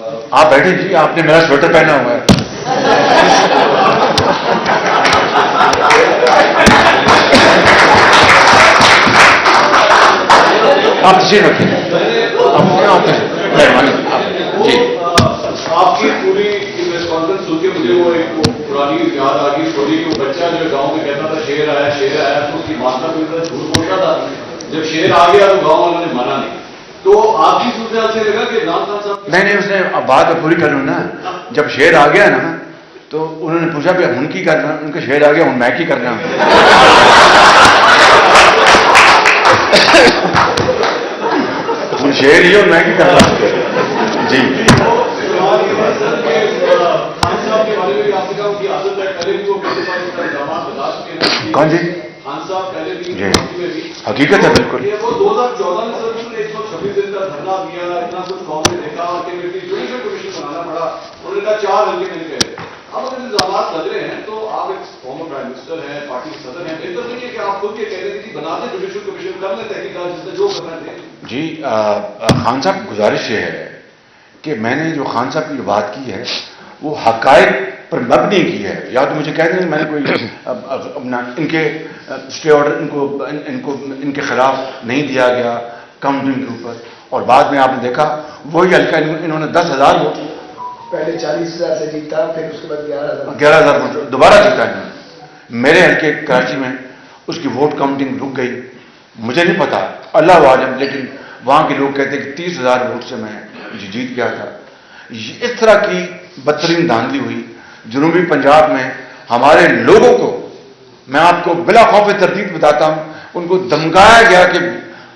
آپ بیٹھے جی, آپ نے میرا سویٹر پہنا ہوا ہے. آپ تشریف رکھیں, مہربانی. جی آپ کی پوری پریس کانفرنس سن کے مجھے وہ ایک پرانی یاد آ گئی اسٹوری کہ وہ بچہ جو گاؤں میں کہتا تھا شیر آیا تو اس کی ماتا پتا جھوٹ بولتا تھا. جب شیر آ گیا تو گاؤں والوں نے مانا نہیں. تو آپ کی صورت سے لگا کہ عمران خان صاحب نہیں اس نے بات پوری کر لوں نا. جب شیر آ گیا نا تو انہوں نے پوچھا کہ ہن کی کرنا, ان کا شیر آ گیا ہن میں کی کرنا. ہن شیر ہی اور میں کی کرنا. جی کون جی؟ خان صاحب پہلے جی حقیقت ہے بالکل. وہ 2014 میں سر 126 دن کا دھرنا دیا, اتنا کچھ قوم نے دیکھا اور جوڈیشل کمیشن بنانا پڑا. انہوں نے کہا 4 گھنٹے نہیں گئے. اب اگر الزامات لگ رہے ہیں تو آپ ایک فارمر پرائم منسٹر ہیں, پارٹی کے صدر ہیں, بہتر نہیں ہے کہ آپ خود یہ کہہ رہے تھے کہ بناتے جوڈیشل کمیشن کر لیں تحقیقات جس نے جو کرنا ہے. جی خان صاحب گزارش یہ ہے کہ میں نے جو خان صاحب کی بات کی ہے وہ حقائق پر مبنی کی ہے. یا تو مجھے کہہ دیں میں نے کوئی اپنا ان کے اسٹے آرڈر ان کے خلاف نہیں دیا گیا کاؤنٹنگ کے اوپر, اور بعد میں آپ نے دیکھا وہی حلقہ انہوں نے 10,000 ووٹ, پہلے 40,000 سے جیتا, پھر اس کے بعد 11,000 ووٹ دوبارہ جیتا انہوں نے. میرے حلقے کراچی میں اس کی ووٹ کاؤنٹنگ رک گئی. مجھے نہیں پتا, اللہ عالم, لیکن وہاں کے لوگ کہتے ہیں کہ 30,000 ووٹ سے میں جیت گیا تھا. اس طرح کی بدترین دھاندلی ہوئی جنوبی پنجاب میں. ہمارے لوگوں کو میں آپ کو بلا خوف تردید بتاتا ہوں, ان کو دھمکایا گیا کہ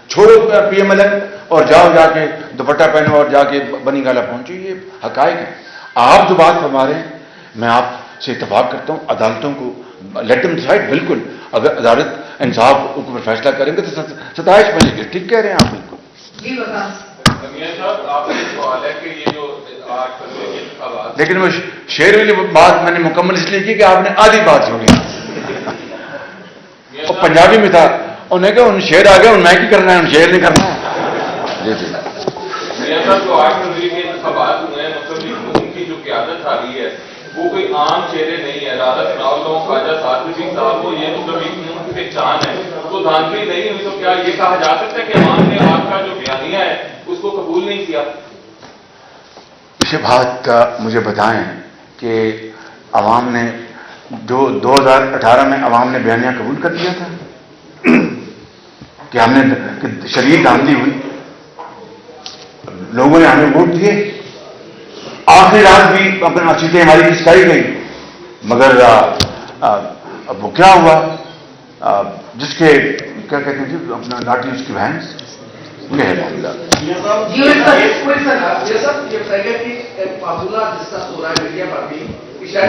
چھوڑو پی ایم ایل این اور جاؤ جا کے دوپٹہ پہنو اور جا کے بنی گالا پہنچو. یہ حقائق ہے. آپ جو بات فرما رہے ہیں میں آپ سے اتفاق کرتا ہوں. عدالتوں کو لیٹ دم ڈیسائیڈ, بالکل اگر عدالت انصاف اوپر فیصلہ کریں گے تو ستائش بنے گی. ٹھیک کہہ رہے ہیں آپ بالکل. لیکن وہ شیر والی بات میں نے مکمل اس لیے کی کہ آپ نے آدھی بات سنی. اور پنجابی میں تھا, انہوں نے کہا ان شیر آ گیا, ان میں کی کرنا ہے, ان شیر نہیں کرنا ہے. جی جی جو 8 فروری کے انتخابات ہوئے ہیں مسلم کی جو قیادت آ رہی ہے وہ کوئی عام چہرے نہیں ہے. راجا سناؤ خواجہ صادق صاحب کو یہ مسلم کی پہچان ہے, تو دھاندلی نہیں ہوئی. تو کیا یہ کہا جا سکتا ہے کہ عوام نے آپ کا جو بیانیہ ہے اس کو قبول نہیں کیا؟ اسی بات کا مجھے بتائیں کہ عوام نے جو 2018 میں عوام نے بیانیہ قبول کر دیا تھا کہ ہم نے شدید دھاندلی ہوئی, لوگوں نے ہمیں ووٹ دیے, آخری رات بھی اپنے سیٹیں ہماری کھسکائی گئی, مگر وہ کیا ہوا, جس کے کیا کہتے ہیں جی اپنا لاٹھی اس کی بھینس, یہ ہے معاملہ.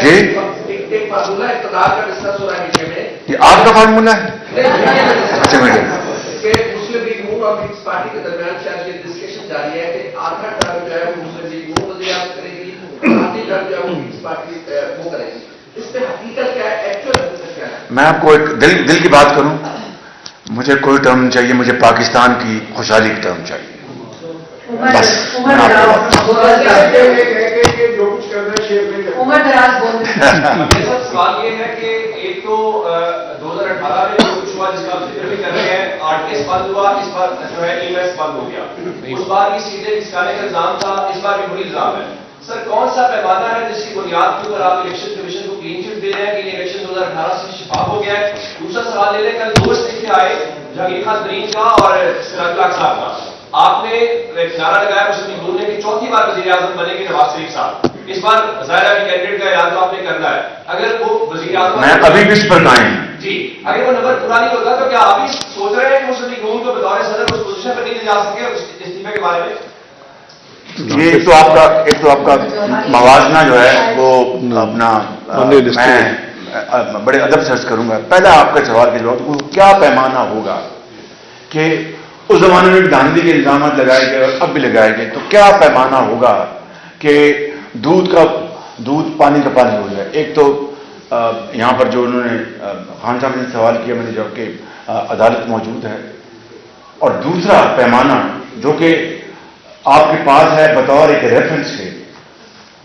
جی یہ آپ کا فارمولہ ہے؟ اچھا میڈم مسلم لیگ نون اور پیپلز پارٹی کے درمیان شاید یہ ڈسکشن جاری ہے کہ آدھا ٹرم جو ہے وہ مسلم لیگ نون وزیراعظم کرے گی, آدھی ٹرم جو ہے وہ پیپلز پارٹی وہ کرے گی. اس میں حقیقت کیا ہے, ایکچوئل حقیقت کیا ہے؟ میں آپ کو ایک دل کی بات کروں, مجھے کوئی ٹرم نہیں چاہیے, مجھے پاکستان کی خوشحالی کی ٹرم چاہیے بس. سوال یہ ہے کہ ایک تو 2018 میں جو کچھ ہوا جس کا ذکر بھی کر رہے ہیں, آرٹیس بند ہوا, اس بار جو ہے ای میس بند ہو گیا. اس بار بھی سیٹیں کھسکانے کا الزام تھا, اس بار بھی وہی الزام ہے. سر کون سا پیمانہ ہے جس کی بنیاد کے اوپر آپ الیکشن کمیشن کو کلین چٹ دے رہے ہیں کہ یہ الیکشن 2018 سے شفاف ہو گیا ہے؟ دوسرا سوال لے لیں, کل 2 استعفے آئے جہانگیر خان ترین کا اور سراج صاحب کا. آپ نے ایک نعرہ لگایا مسلم لیگ نون نے کہ چوتھی بار وزیر اعظم بنے گے نواز شریف صاحب. اس بار ظاہر ہے کہ کینڈیڈیٹ کا اعلان تو آپ نے کرنا ہے. اگر وہ وزیر اعظم میں ابھی بھی اس پر قائم جی اگر وہ نمبر پورا نہیں ہوتا تو کیا آپ بھی سوچ رہے ہیں کہ مسلم لیگ نون کو بطور صدر اس پوزیشن پر نہیں لے جا سکے استعفے کے بارے میں؟ یہ ایک تو آپ کا موازنہ جو ہے وہ اپنا میں بڑے ادب سے عرض کروں گا. پہلا آپ کا سوال کے جواب, کیا پیمانہ ہوگا کہ اس زمانے میں بھی دھاندلی کے الزامات لگائے گئے اور اب بھی لگائے گئے, تو کیا پیمانہ ہوگا کہ دودھ پانی کا پانی ہو جائے. ایک تو یہاں پر جو انہوں نے خان صاحب نے سوال کیا, میں نے جواب کہ عدالت موجود ہے, اور دوسرا پیمانہ جو کہ آپ کے پاس ہے بطور ایک ریفرنس ہے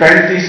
35